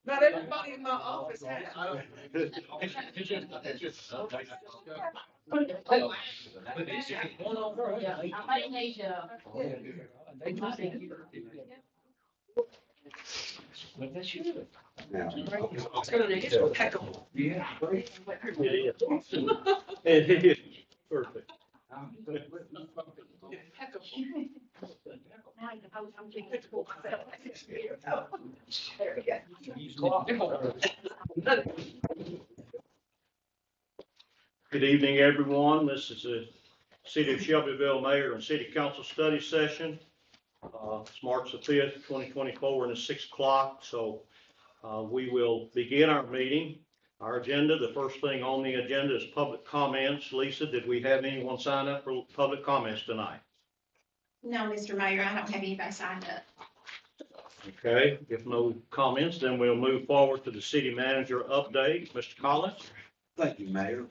Not everybody in my office has. I might need you. Now, It's gonna be impeccable. Yeah. It is. It is perfect. There we go. Good evening, everyone. This is the City of Shelbyville Mayor and City Council Study Session. It's March the 5th, 2024, and it's 6 o'clock. So we will begin our meeting. Our agenda, the first thing on the agenda is public comments. Lisa, did we have anyone sign up for public comments tonight? No, Mr. Mayor, I don't have anybody signed up. Okay, if no comments, then we'll move forward to the city manager update. Mr. Collins? thank you, Mayor.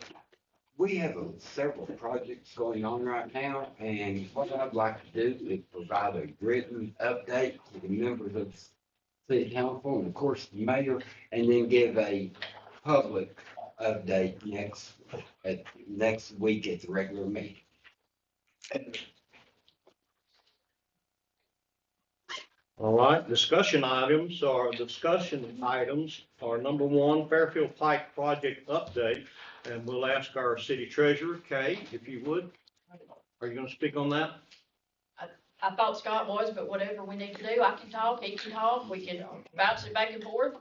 We have several projects going on right now, and what I'd like to do is provide a written update to the members of City Council and of course the mayor, and then give a public update next week at the regular meeting. All right, discussion items are number one, Fairfield Pike project update. And we'll ask our city treasurer, Kay, if you would. Are you going to speak on that? I thought Scott was, but whatever we need to do, I can talk, he can talk, we can bounce it back and forth.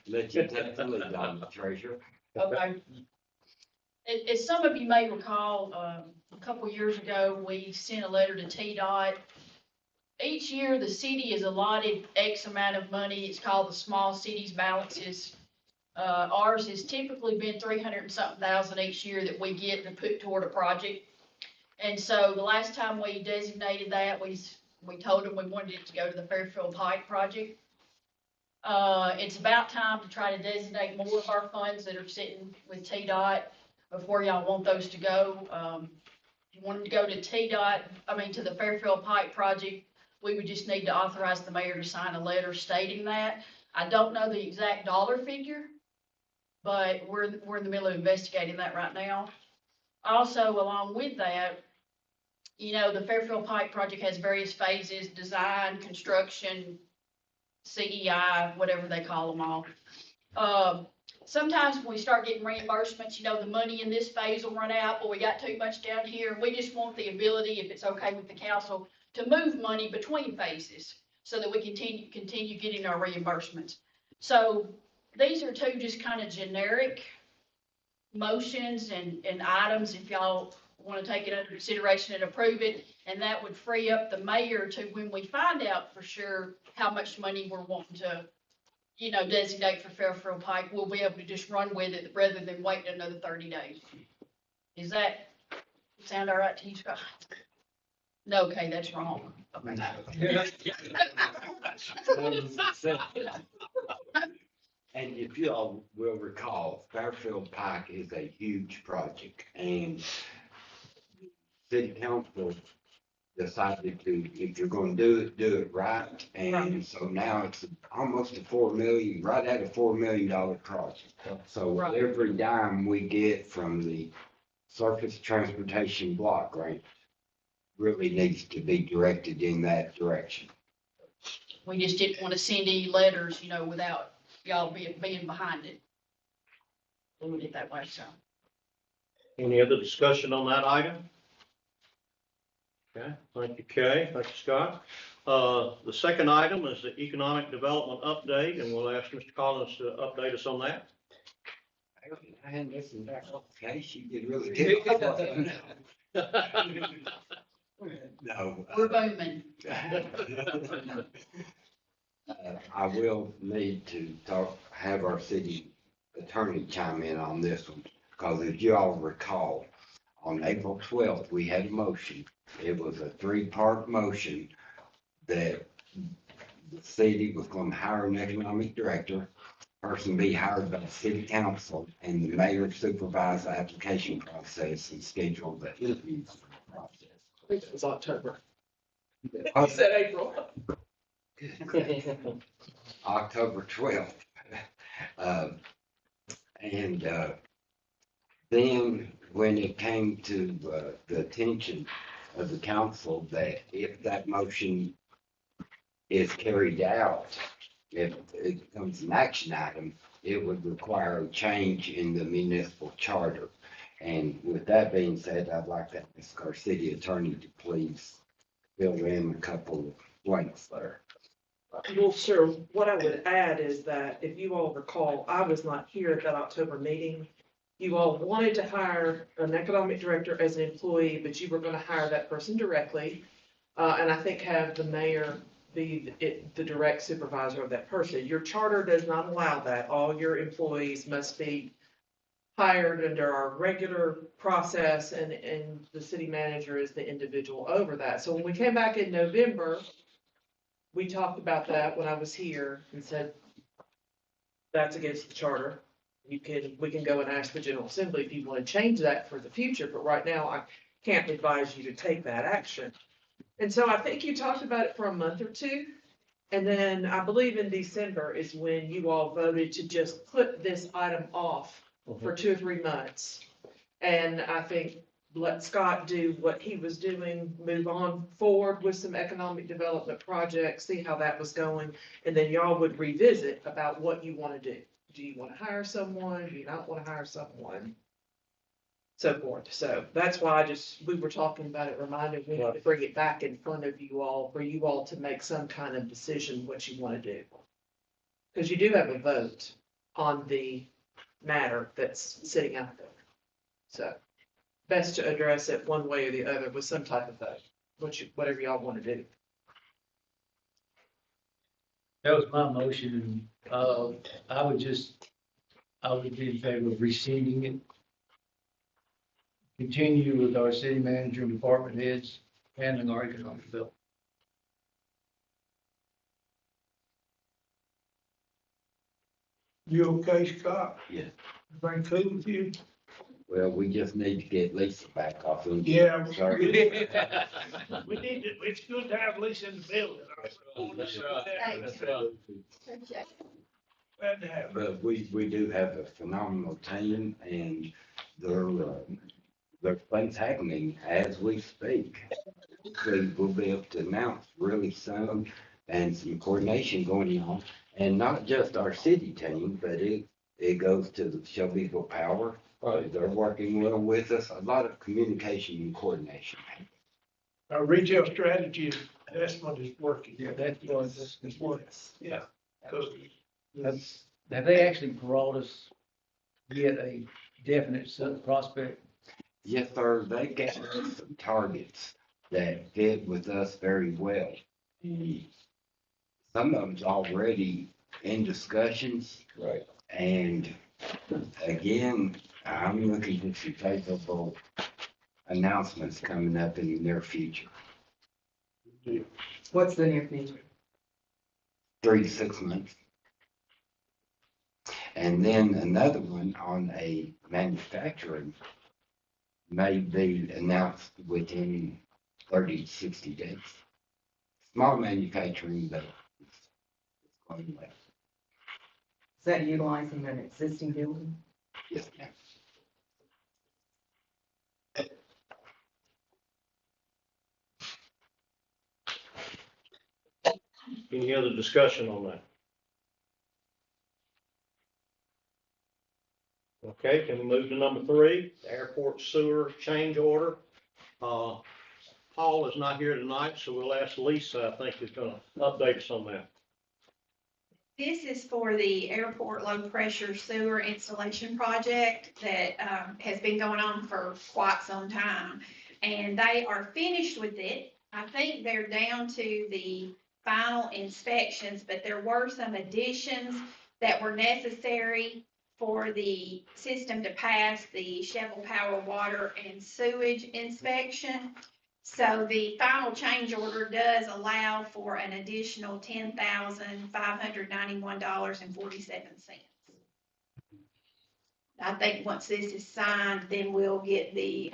Let you take the lead on the treasurer. Okay. As some of you may recall, a couple years ago, we sent a letter to TDOT. Each year, the city is allotted X amount of money. It's called the Small Cities Balances. Ours has typically been 300 and something thousand each year that we get to put toward a project. And so the last time we designated that, we told them we wanted it to go to the Fairfield Pike project. It's about time to try to designate more of our funds that are sitting with TDOT before y'all want those to go. If you want them to go to to the Fairfield Pike project, we would just need to authorize the mayor to sign a letter stating that. I don't know the exact dollar figure, but we're in the middle of investigating that right now. Also, along with that, the Fairfield Pike project has various phases: design, construction, CEI, whatever they call them all. Sometimes when we start getting reimbursements, the money in this phase will run out, but we got too much down here. We just want the ability, if it's okay with the council, to move money between phases so that we continue getting our reimbursements. So these are two just kind of generic motions and items if y'all want to take it under consideration and approve it. And that would free up the mayor to, when we find out for sure how much money we're wanting to, designate for Fairfield Pike, we'll be able to just run with it rather than waiting another 30 days. Does that sound all right to you, Scott? No, okay, that's wrong. And if you all will recall, Fairfield Pike is a huge project, and City Council decided to, if you're going to do it right. And so now it's almost right at a $4 million project. So every dime we get from the Surface Transportation Block Grant really needs to be directed in that direction. We just didn't want to send any letters, without y'all being behind it. Doing it that way, so. Any other discussion on that item? Okay, thank you, Kay. Thank you, Scott. The second item is the economic development update, and we'll ask Mr. Collins to update us on that. I hadn't listened back. Okay, she did really good. No. We're booming. I will need to have our city attorney chime in on this one, because as you all recall, on April 12th, we had a motion. It was a 3-part motion that the city was going to hire an economic director, person be hired by the city council, and the mayor supervise the application process and schedule the interviews for the process. I think it was October. He said April. October 12th. Um, And then when it came to the attention of the council that if that motion is carried out, if it becomes an action item, it would require a change in the municipal charter. And with that being said, I'd like to ask our city attorney to please fill in a couple of blanks there. Well, sure. What I would add is that if you all recall, I was not here at that October meeting. You all wanted to hire an economic director as an employee, but you were gonna hire that person directly. And I think have the mayor be the direct supervisor of that person. Your charter does not allow that. All your employees must be hired under our regular process and the city manager is the individual over that. So when we came back in November, we talked about that when I was here and said, that's against the charter. We can go and ask the General Assembly if you want to change that for the future, but right now I can't advise you to take that action. And so I think you talked about it for a month or two. And then I believe in December is when you all voted to just put this item off for 2 or 3 months. And I think let Scott do what he was doing, move on forward with some economic development projects, see how that was going. And then y'all would revisit about what you want to do. Do you want to hire someone? Do you not want to hire someone? So forth. So that's why we were talking about it, reminded me to bring it back in front of you all, for you all to make some kind of decision what you want to do. Because you do have a vote on the matter that's sitting out there. So best to address it one way or the other with some type of vote, whatever y'all want to do. That was my motion, and I would be in favor of rescinding it. Continue with our city manager and department heads handling our economic development. You okay, Scott? Yeah. Everything cool with you? Well, we just need to get Lisa back off. of- Yeah. Sorry. We need to, it's good to have Lisa in the building. That's Glad to have her. But we do have a phenomenal team and there's things happening as we speak. We'll be able to announce really soon and some coordination going on. And not just our city team, but it goes to the Shelbyville Power. They're working well with us. A lot of communication and coordination. Our retail strategy investment is working. Yeah, that's working. Yeah. 'Cause have they actually brought us yet a definite prospect? Yes, sir. They gave us some targets that fit with us very well. Some of them's already in discussions. Right. And again, I'm looking for some favorable announcements coming up in the near future. What's the near future? 3 to 6 months. And then another one on a manufacturing may be announced within 30 to 60 days. Small manufacturing, but it's going well. Is that utilizing an existing building? Yes, ma'am. Any other discussion on that? Okay, can we move to number 3, the airport sewer change order? Paul is not here tonight, so we'll ask Lisa, I think, is gonna update us on that. This is for the airport low pressure sewer installation project that has been going on for quite some time. And they are finished with it. I think they're down to the final inspections, but there were some additions that were necessary for the system to pass the Shovel Power water and sewage inspection. So the final change order does allow for an additional $10,591.47. I think once this is signed, then we'll get the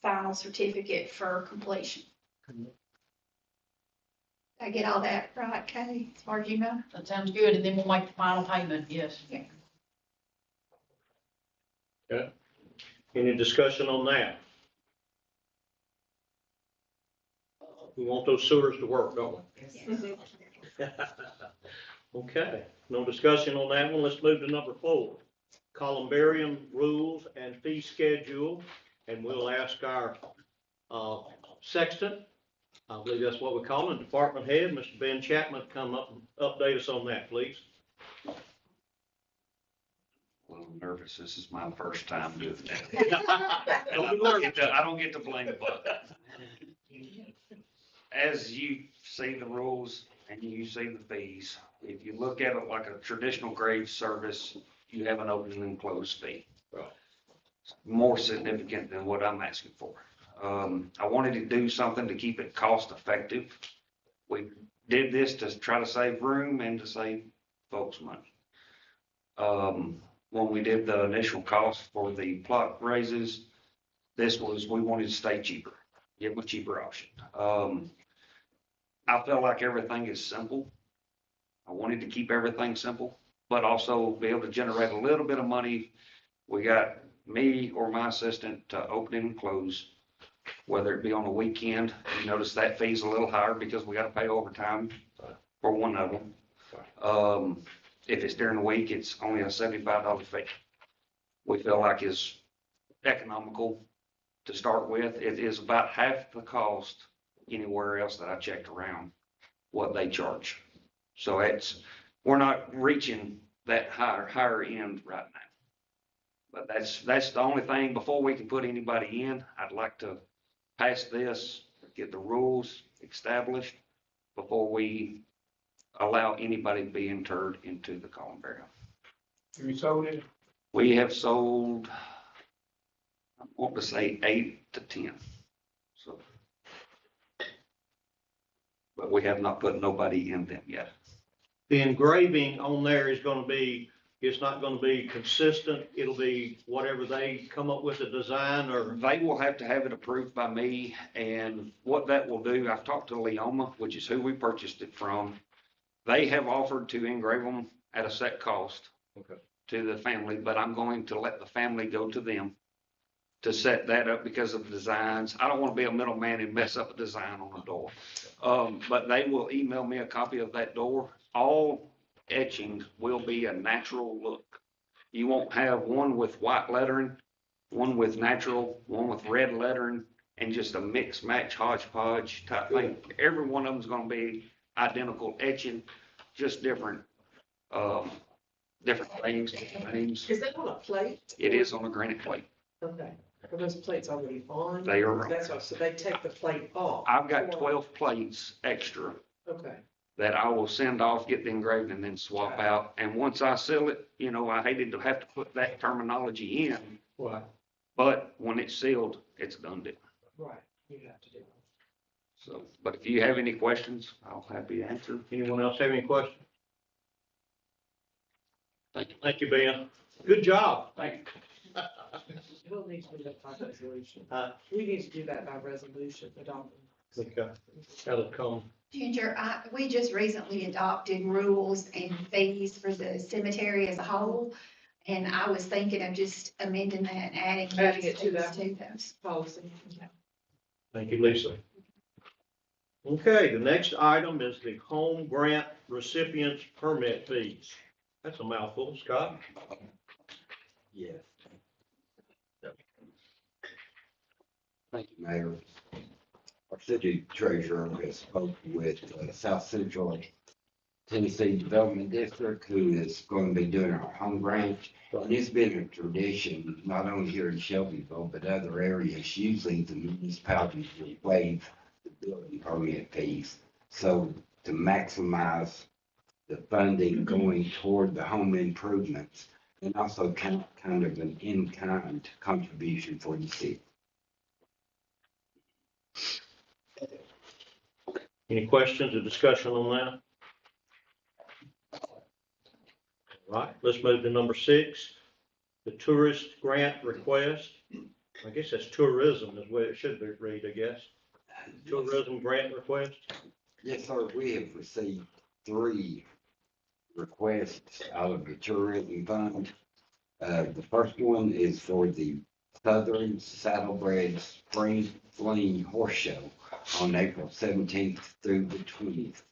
final certificate for completion. I get all that right, Kay, as far as you know? That sounds good, and then we'll make the final payment, yes. Any discussion on that? We want those sewers to work, don't we? Okay, no discussion on that one. Let's move to number 4. Columbarium rules and fee schedule, and we'll ask our sexton, I believe that's what we call him, department head, Mr. Ben Chapman, to come up and update us on that, please. A little nervous. This is my first time doing that. I don't get to blame the buck. As you see the rules and you see the fees, if you look at it like a traditional grave service, you have an open and closed fee. Right. It's more significant than what I'm asking for. I wanted to do something to keep it cost effective. We did this to try to save room and to save folks money. When we did the initial cost for the plot raises, we wanted to stay cheaper, give them a cheaper option. I felt like everything is simple. I wanted to keep everything simple, but also be able to generate a little bit of money. We got me or my assistant to open and close, whether it be on a weekend. You notice that fee's a little higher because we got to pay overtime for one of them. If it's during the week, it's only a $75 fee. We feel like is economical to start with. It is about half the cost anywhere else that I checked around what they charge. So we're not reaching that higher end right now. But that's the only thing. Before we can put anybody in, I'd like to pass this, get the rules established before we allow anybody to be interred into the columbarium. Have you sold it? We have sold, I want to say 8 to 10. So, but we have not put nobody in them yet. The engraving on there is going to be, it's not going to be consistent. It'll be whatever they come up with a design or. They will have to have it approved by me, and what that will do, I've talked to Leoma, which is who we purchased it from. They have offered to engrave them at a set cost to the family, but I'm going to let the family go to them to set that up because of the designs. I don't want to be a middleman and mess up a design on a door. But they will email me a copy of that door. All etchings will be a natural look. You won't have one with white lettering, one with natural, one with red lettering, and just a mix match hodgepodge type thing. Every one of them is going to be identical etching, just different things, different names. Is that on a plate? It is on a granite plate. Okay. Are those plates already on? They are on. That's why, so they take the plate off. I've got 12 plates extra Okay. that I will send off, get the engraved, and then swap out. And once I seal it, I hated to have to put that terminology in, Right. but when it's sealed, it's done deal. Right, you have to do it. So, but if you have any questions, I'll happy to answer. Anyone else have any questions? Thank you. Thank you, Ben. Good job. Thank you. We'll need to do that by resolution. Huh? We need to do that by resolution, adopting. Okay. That'll come. Ginger, we just recently adopted rules and fees for the cemetery as a whole. And I was thinking of just amending that and adding. Adding it to those that. To those. Policy. Thank you, Lisa. Okay, the next item is the home grant recipients permit fees. That's a mouthful, Scott. Yes. Thank you, Mayor. Our city treasurer has spoke with South Central Tennessee Development District, who is going to be doing our home grant. And it's been a tradition, not only here in Shelbyville, but other areas. Usually the municipalities will waive the building permit fees. So to maximize the funding going toward the home improvements, and also kind of an in-kind contribution for the city. Any questions or discussion on that? All right, let's move to number 6, the tourist grant request. I guess that's tourism is what it should be read, I guess. Tourism grant request. Yes, sir, we have received 3 requests out of the tourism fund. The first one is for the Southern Saddlebred Spring Fling Horse Show on April 17th through the 20th.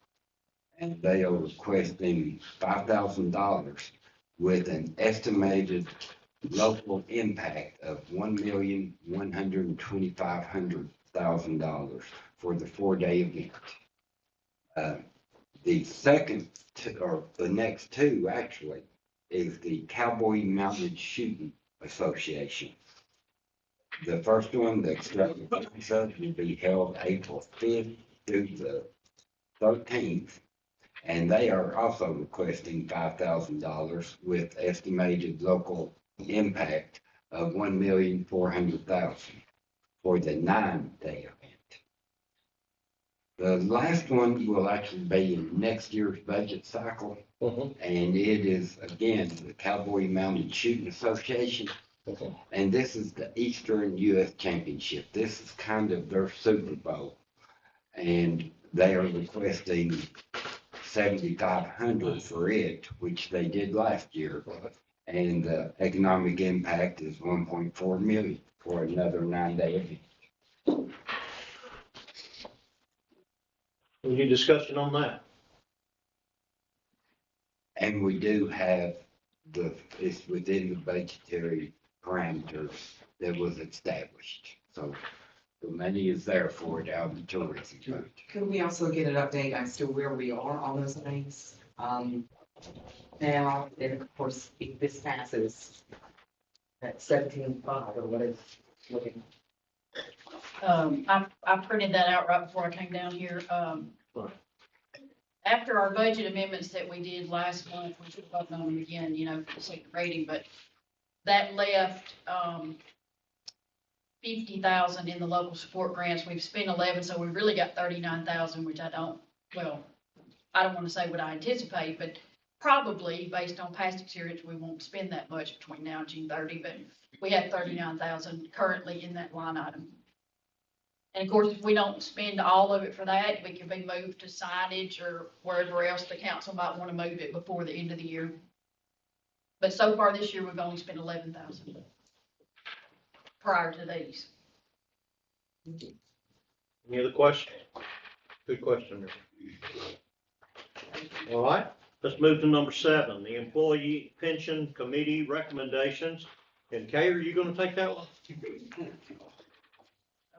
And they are requesting $5,000 with an estimated local impact of $1,125,000 for the 4-day event. The second, or the next 2 actually, is the Cowboy Mounted Shooting Association. The first one, the extravaganza, will be held April 5th through the 13th. And they are also requesting $5,000 with estimated local impact of $1,400,000 for the 9-day event. The last one will actually be in next year's budget cycle, and it is, again, the Cowboy Mounted Shooting Association. And this is the Eastern U.S. Championship. This is kind of their Super Bowl. And they are requesting $7,500 for it, which they did last year. And the economic impact is $1.4 million for another 9-day event. Any discussion on that? And we do have it's within the budgetary parameters that was established. So the money is there for it out of the tourism fund. Could we also get an update as to where we are on those things? Now, and of course, if this passes at 17.5 or what is looking. I printed that out right before I came down here. After our budget amendments that we did last month, we should have voted on them again, you know, for the second reading, but that left, 50,000 in the local support grants. We've spent 11, so we really got 39,000, which I don't want to say what I anticipate, but probably based on past experience, we won't spend that much between now and June 30, but we have 39,000 currently in that line item. And of course, if we don't spend all of it for that, we can be moved to signage or wherever else the council might want to move it before the end of the year. But so far this year, we've only spent 11,000 prior to these. Any other questions? Good question. All right, let's move to number 7, the Employee Pension Committee recommendations. And Kay, are you gonna take that one?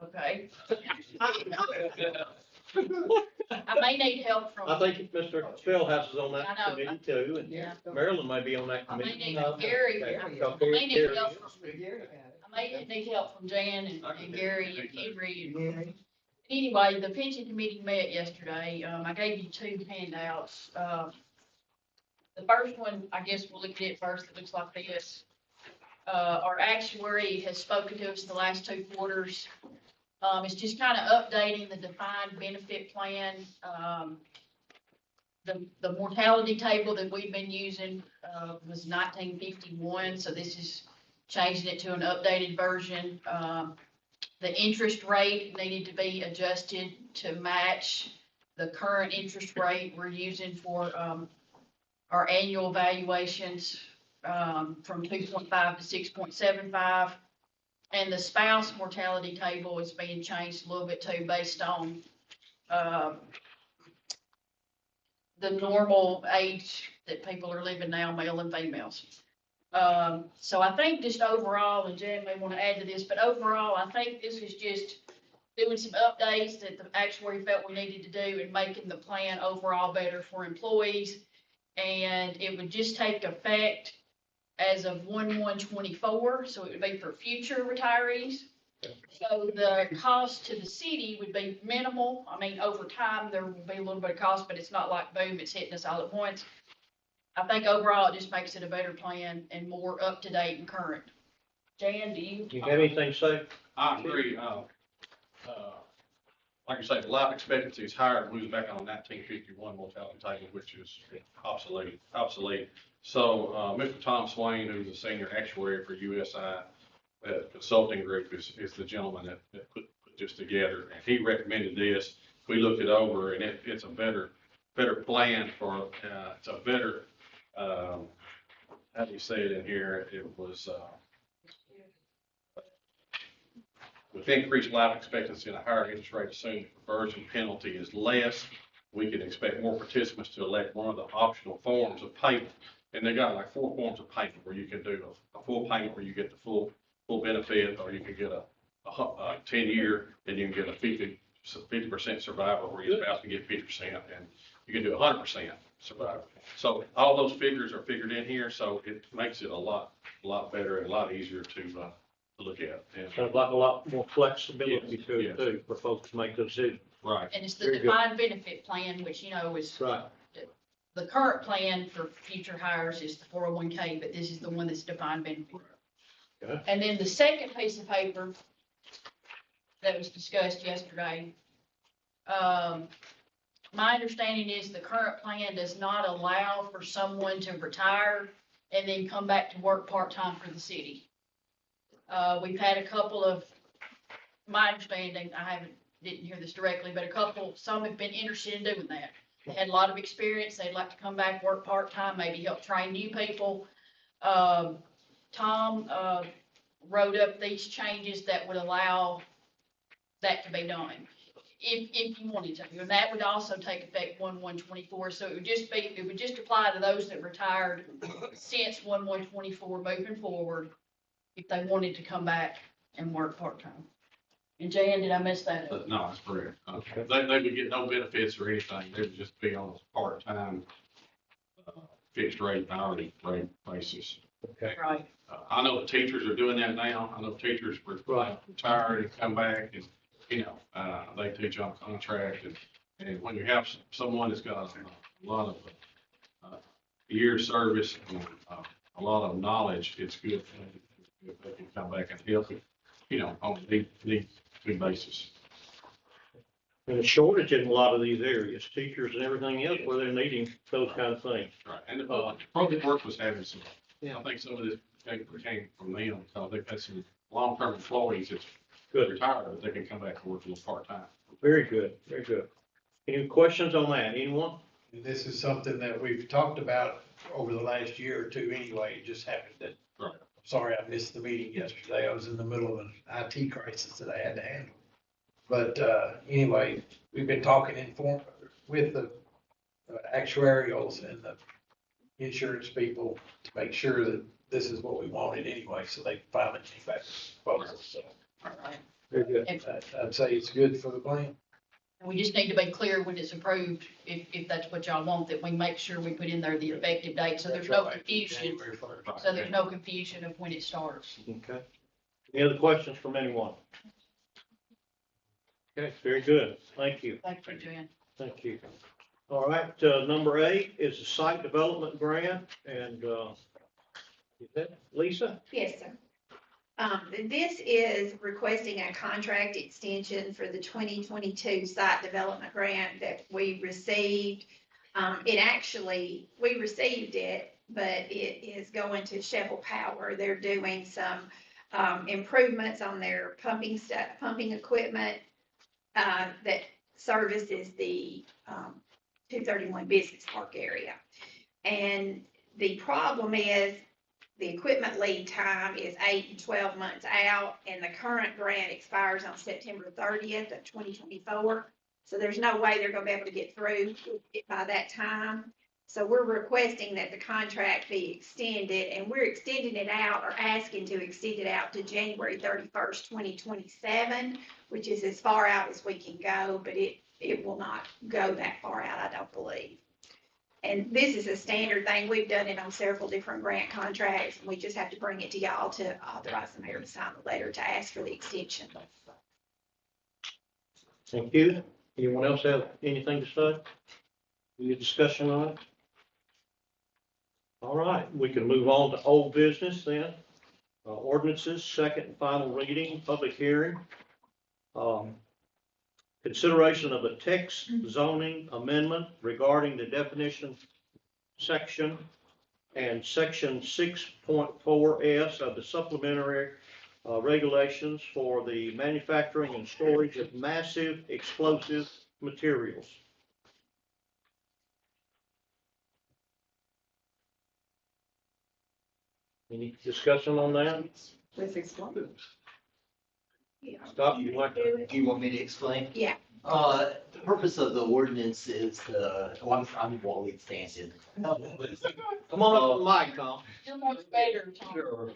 Okay. I may need help from. I think Mr. Spellhouse is on that I know. committee too, and Yeah. Marilyn may be on that I may committee. need Gary. Okay. I may need Gary. help from. I may need help from Jan and Gary and Henry. And anyway, the pension committee met yesterday. I gave you 2 handouts. The first one, I guess we'll look at it first. It looks like this. Our actuary has spoken to us the last 2 quarters. It's just kind of updating the defined benefit plan. The mortality table that we've been using, was 1951, so this is changing it to an updated version. The interest rate needed to be adjusted to match the current interest rate we're using for, our annual valuations, from 2.5 to 6.75. And the spouse mortality table is being changed a little bit too, based on, the normal age that people are living now, male and females. So I think just overall, and Jan may want to add to this, but overall, I think this is just doing some updates that the actuary felt we needed to do and making the plan overall better for employees. And it would just take effect as of 1/1/24, so it would be for future retirees. So the cost to the city would be minimal. I mean, over time, there will be a little bit of cost, but it's not like boom, it's hitting us all at once. I think overall, it just makes it a better plan and more up to date and current. Jan, do you? Do you have anything to say? I agree. Like I say, the life expectancy is higher. We was back on 1951 mortality table, which is obsolete. So, Mr. Tom Swain, who's a senior actuary for USI Consulting Group, is the gentleman that put this together. And he recommended this. we looked it over, and it's a better plan for, it's a better, how do you say it in here? It was, with increased life expectancy and a higher interest rate, assumed conversion penalty is less. We can expect more participants to elect one of the optional forms of payment. And they got like 4 forms of payment where you can do a full payment where you get the full benefit, or you can get a 10-year, and you can get a 50% survivor where your spouse can get 50%, and you can do 100% survivor. So all those figures are figured in here, so it makes it a lot better and a lot easier to look at. And, Sounds like a lot more flexibility Yes, to it yes. too, for folks to make those decisions. right. And it's the Very good. defined benefit plan, which, is Right. the current plan for future hires is the 401K, but this is the one that's defined benefit. Okay. And then the second piece of paper that was discussed yesterday, my understanding is the current plan does not allow for someone to retire and then come back to work part-time for the city. We've had a couple of, my understanding, didn't hear this directly, but some have been interested in doing that. They had a lot of experience, they'd like to come back, work part-time, maybe help train new people. Tom, wrote up these changes that would allow that to be done, if you wanted to. And that would also take effect 1/1/24, so it would just apply to those that retired since 1/1/24 moving forward, if they wanted to come back and work part-time. And Jan, did I miss that? No, that's correct. They would get no benefits or anything. They would just be on a part-time, fixed rate, hourly rate basis. Okay. Right. I know the teachers are doing that now. I know teachers retired and come back, and, they teach on contract, and when you have someone that's got a lot of years service and a lot of knowledge, it's good for them if they can come back and help it, on a need basis. And a shortage in a lot of these areas, teachers and everything else, where they're needing those kind of things. Right, and the public work was having some, I think some of this came from them, so they've had some long-term employees that's Good. retired, but they can come back and work a little part-time. Very good, very good. Any questions on that? Anyone? And this is something that we've talked about over the last year or two anyway. It just happened that, Right. sorry, I missed the meeting yesterday. I was in the middle of an IT crisis that I had to handle. But, anyway, we've been talking with the actuarials and the insurance people to make sure that this is what we wanted anyway, so they finally came back with proposals. So Right. Very good. I'd say it's good for the plan. And we just need to be clear when it's approved, if that's what y'all want, that we make sure we put in there the effective date, so there's no confusion. January 1st. So there's no confusion of when it starts. Okay. Any other questions from anyone? Okay, very good. Thank you. Thank you, Jan. Thank you. All right, number 8 is the site development grant, and, is that Lisa? Yes, sir. This is requesting a contract extension for the 2022 site development grant that we received. We received it, but it is going to Sheppel Power. They're doing some improvements on their pumping equipment that services the 231 Business Park area. And the problem is, the equipment lead time is 8 and 12 months out, and the current grant expires on September 30th of 2024. So there's no way they're gonna be able to get through it by that time. So we're requesting that the contract be extended, and we're extending it out, or asking to extend it out to January 31st, 2027, which is as far out as we can go, but it will not go that far out, I don't believe. And this is a standard thing. We've done it on several different grant contracts, and we just have to bring it to y'all to authorize the mayor to sign the letter to ask for the extension. Thank you. Anyone else have anything to say? Any discussion on it? All right, we can move on to old business then. Ordinances, second and final reading, public hearing. Consideration of a text zoning amendment regarding the definition section and section 6.4S of the supplementary regulations for the manufacturing and storage of massive explosive materials. Any discussion on that? Please explain. Scott, you like to? Do you want me to explain? Yeah. The purpose of the ordinance is, I'm Wally Stanton. Come on up to the mic, Tom. You're much better, Tom. Sure.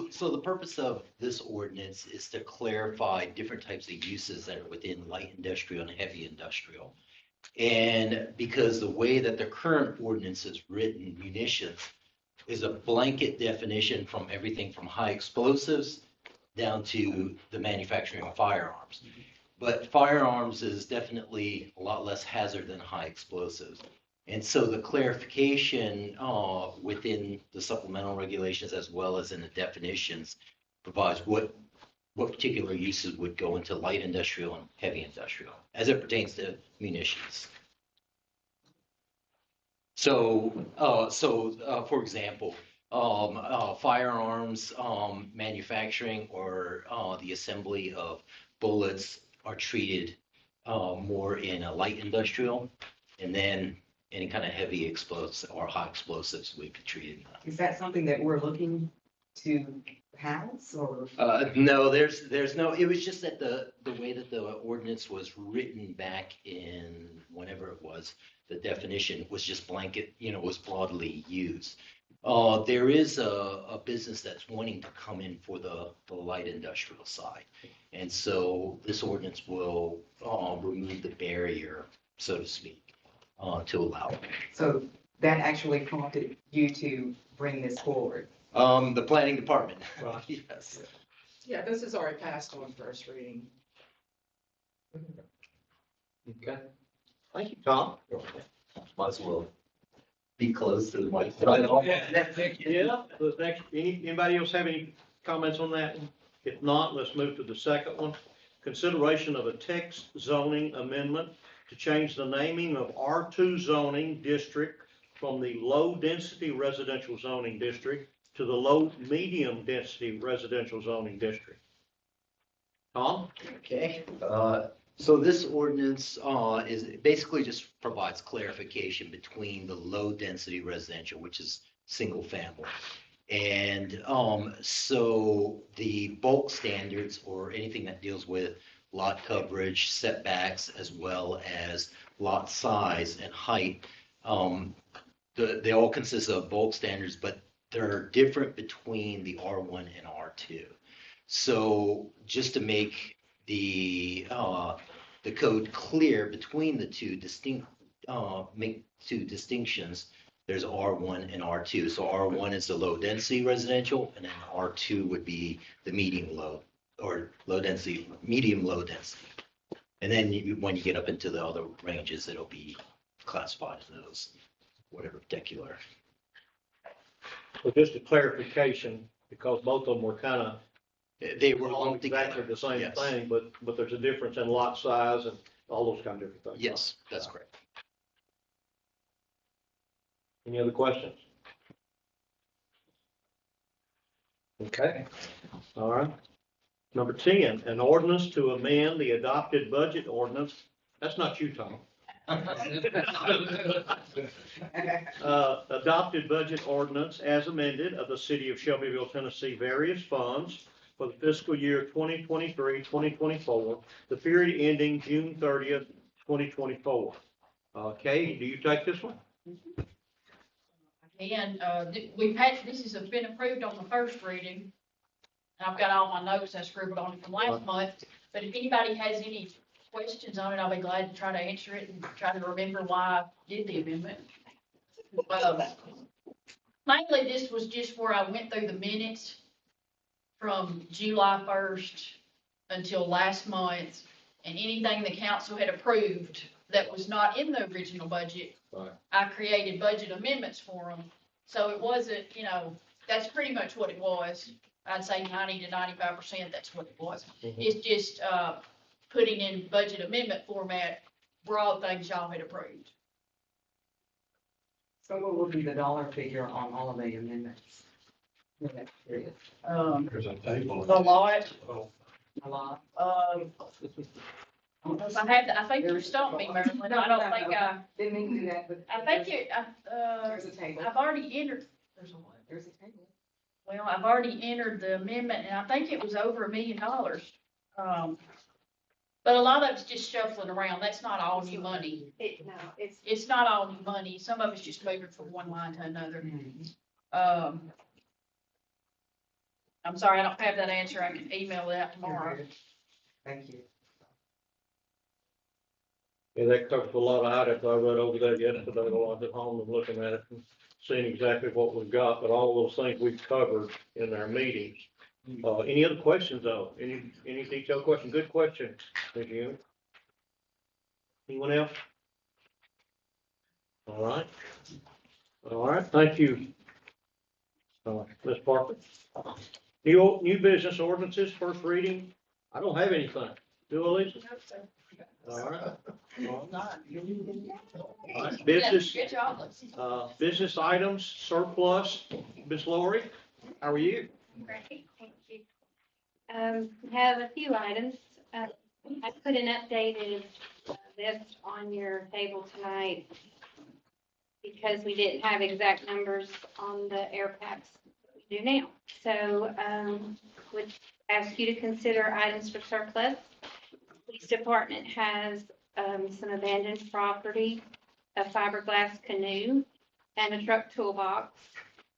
So the purpose of this ordinance is to clarify different types of uses that are within light industrial and heavy industrial. And because the way that the current ordinance is written, munitions is a blanket definition from everything from high explosives down to the manufacturing of firearms. But firearms is definitely a lot less hazard than high explosives. And so the clarification within the supplemental regulations as well as in the definitions provides what particular uses would go into light industrial and heavy industrial as it pertains to munitions. So for example, firearms manufacturing or the assembly of bullets are treated more in a light industrial, and then any kind of heavy explosives or high explosives would be treated. Is that something that we're looking to pass or? No, there's no, it was just that the way that the ordinance was written back in whenever it was, the definition was just blanket, was broadly used. There is a business that's wanting to come in for the light industrial side. And so this ordinance will remove the barrier, so to speak, to allow it. So that actually prompted you to bring this forward? The planning department. Right. Yes. Yeah, this is already passed on first reading. Okay. Thank you, Tom. Might as well be close to the mic. Yeah, the next, anybody else have any comments on that one? If not, let's move to the second one. Consideration of a text zoning amendment to change the naming of R2 zoning district from the low-density residential zoning district to the low-medium-density residential zoning district. Tom? Okay, so this ordinance is basically just provides clarification between the low-density residential, which is single family. And so the bulk standards or anything that deals with lot coverage, setbacks, as well as lot size and height, they all consist of bulk standards, but they're different between the R1 and R2. So just to make the code clear between the two make two distinctions, there's R1 and R2. So R1 is the low density residential, and then R2 would be the medium low or low density, medium low density. And then when you get up into the other ranges, it'll be classified as those, whatever particular. So just a clarification, because both of them were kind of They were lumped exactly together. the same Yes. thing, but there's a difference in lot size and all those kind of different things. Yes, that's correct. Any other questions? Okay, all right. Number 10, an ordinance to amend the adopted budget ordinance. That's not you, Tom. Adopted budget ordinance as amended of the city of Shelbyville, Tennessee, various funds for the fiscal year 2023, 2024, the period ending June 30th, 2024. Kay, do you take this one? And, this has been approved on the first reading. And I've got all my notes I scribbled on it from last month, but if anybody has any questions on it, I'll be glad to try to answer it and try to remember why I did the amendment. Mainly, this was just where I went through the minutes from July 1st until last month, and anything the council had approved that was not in the original budget, Right. I created budget amendments for them. So it wasn't, that's pretty much what it was. I'd say 90 to 95%, that's what it was. Mhm. It's just, putting in budget amendment format, broad things y'all had approved. So what will be the dollar figure on all of the amendments? For that period? There's a table. The lot, Oh, A lot? Because I think you stumped me, Marilyn. I don't think Didn't mean to do that, but. I think you, There's a table. I've already entered, There's a table. well, I've already entered the amendment, and I think it was over $1 million. But a lot of it's just shuffling around. That's not all new money. No, it's. It's not all new money. Some of it's just moving from one line to another. I'm sorry, I don't have that answer. I can email it out tomorrow. Thank you. Yeah, that covers a lot of items. I read over that yesterday while I was at home and looking at it and seeing exactly what we've got, but all those things we've covered in our meetings. Any other questions though? Any detailed question? Good question. Thank you. Anyone else? All right. All right, thank you. Ms. Parker. New business ordinances, first reading. I don't have anything. Do I, Lisa? No, sir. All right. All Not. right. Business, Good job, Lisa. business items, surplus. Ms. Lori, how are you? Great, thank you. Have a few items. I put an updated list on your table tonight because we didn't have exact numbers on the air packs that we do now. So, would ask you to consider items for surplus. Police department has some abandoned property, a fiberglass canoe, and a truck toolbox.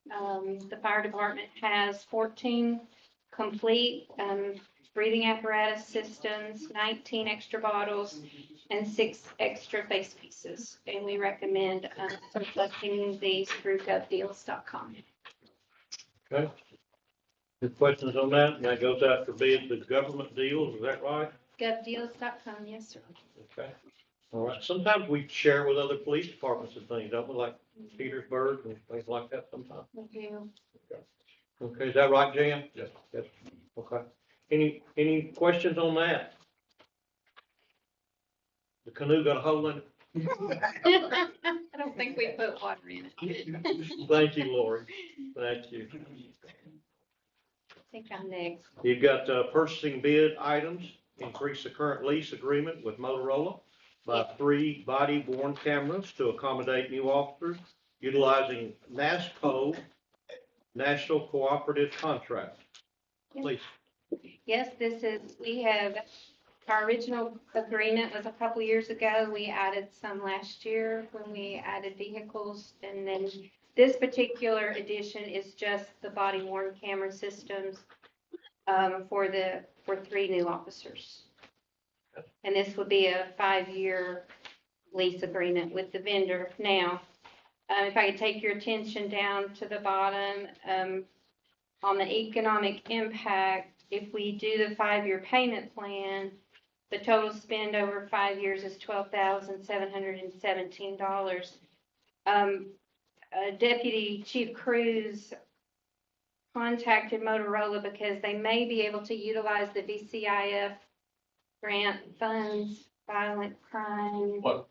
The fire department has 14 complete breathing apparatus systems, 19 extra bottles, and 6 extra face pieces. And we recommend surplusing these through govdeals.com. Okay. Any questions on that? And that goes out for bid, the government deals, is that right? Govdeals.com, yes, sir. Okay. All right. Sometimes we share with other police departments and things, don't we? Like Petersburg and things like that sometimes. We do. Okay, is that right, Jan? Yes. Yes. Okay. Any questions on that? The canoe got a hole in it? I don't think we put water in it. Thank you, Lori. Thank you. I think I'm next. You've got purchasing bid items, increase the current lease agreement with Motorola by 3 body worn cameras to accommodate new officers utilizing NASPO, National Cooperative Contract. Please. Yes, we have, our original agreement was a couple years ago. We added some last year when we added vehicles. And then this particular edition is just the body worn camera systems for 3 new officers. And this would be a 5-year lease agreement with the vendor. Now, if I could take your attention down to the bottom, on the economic impact, if we do the 5-year payment plan, the total spend over 5 years is $12,717. Deputy Chief Cruz contacted Motorola because they may be able to utilize the VCIF grant funds, violent crime, What?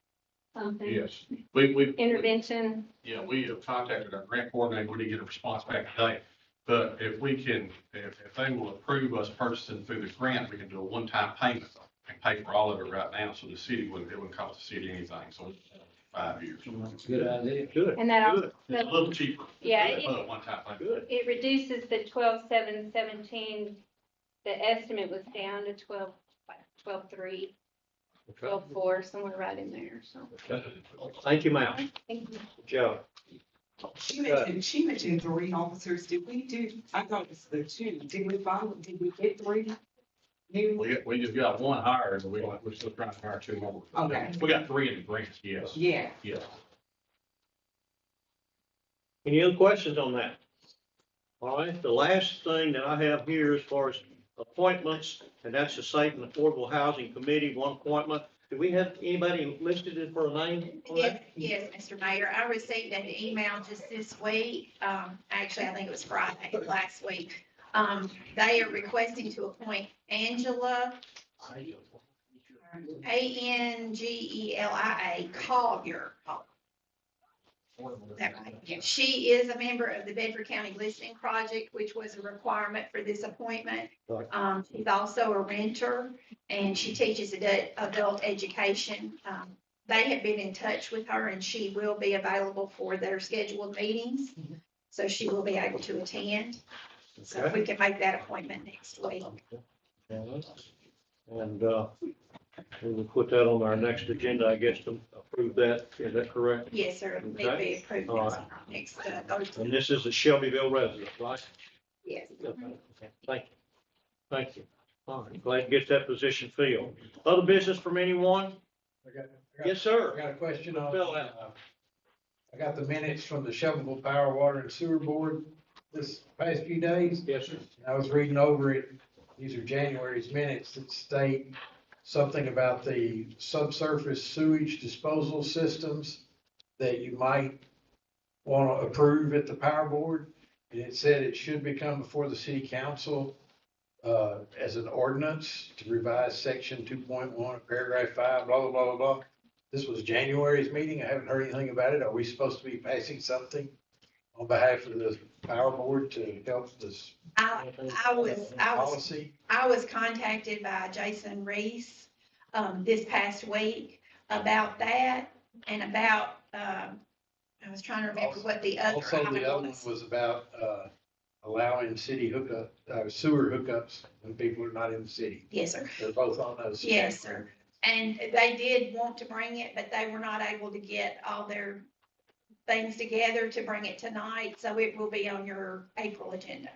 something, Yes, we. intervention. Yeah, we have contacted our grant coordinator, we didn't get a response back today. But if we can, if they will approve us purchasing through the grant, we can do a one-time payment and pay for all of it right now, so the city it wouldn't cost the city anything, so it's 5 years. Good idea. Good. And that Good. It's a little cheaper. Yeah, But one-time payment. Good. it reduces the 12,717. The estimate was down to 12,3, Okay. 12,4, somewhere right in there, so. Okay. Thank you, ma'am. Thank you. Good job. She mentioned 3 officers. Did we do, I thought it was the 2. Did we get 3? New? We just got 1 hired, and we're still trying to hire 2 more. Okay. We got 3 in the grants, yes. Yeah. Yes. Any other questions on that? All right, the last thing that I have here as far as appointments, and that's the Safe and Affordable Housing Committee, 1 appointment. Do we have anybody listed for a name on that? Yes, Mr. Mayor, I received an email just this week, actually, I think it was Friday last week. They are requesting to appoint Angela, Angelia Collier, That right? Yeah, she is a member of the Bedford County Listening Project, which was a requirement for this appointment. Right. She's also a renter, and she teaches adult education. They have been in touch with her, and she will be available for their scheduled meetings. So she will be able to attend. So if we can make that appointment next week. And, we will put that on our next agenda, I guess, to approve that. Is that correct? Yes, sir. It may be approved All next Thursday. And this is a Shelbyville resident, right? Yes. Okay. Thank you. Thank you. All right, glad to get that position filled. Other business from anyone? Yes, I sir. got a question on, Fill out. I got the minutes from the Shelbyville Power, Water and Sewer Board this past few days. Yes, sir. I was reading over it, these are January's minutes that state something about the subsurface sewage disposal systems that you might want to approve at the Power Board. And it said it should become before the city council as an ordinance to revise section 2.1 of paragraph 5, blah, blah, blah, blah, blah. This was January's meeting. I haven't heard anything about it. Are we supposed to be passing something on behalf of the Power Board to help this policy? I was contacted by Jason Reese, this past week about that and about, I was trying to remember what the other Also, the item other one was. was about allowing city sewer hookups when people are not in the city. Yes, sir. They're both on those. Yes, sir. And they did want to bring it, but they were not able to get all their things together to bring it tonight, so it will be on your April agenda.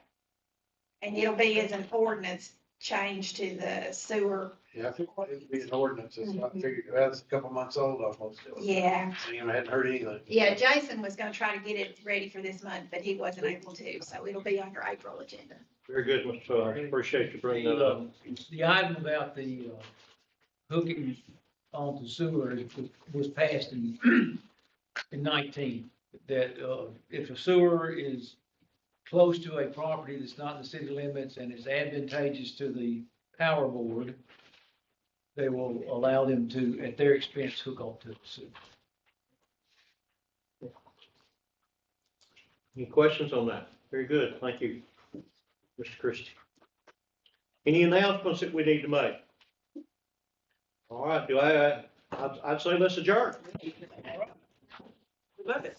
And it'll be as an ordinance change to the sewer. Yeah, I think it would be an ordinance. It's I figured that's a couple months old almost. Yeah. I hadn't heard anything. Yeah, Jason was gonna try to get it ready for this month, but he wasn't able to, so it'll be on your April agenda. Very good, Mr. Todd. I appreciate you bringing that up. The item about the hooking onto sewer was passed in 19, that if a sewer is close to a property that's not in the city limits and is advantageous to the Power Board, they will allow them to, at their expense, hook up to the sewer. Any questions on that? Very good. Thank you, Mr. Christie. Any announcements that we need to make? All right, I'd say let's adjourn. Love it.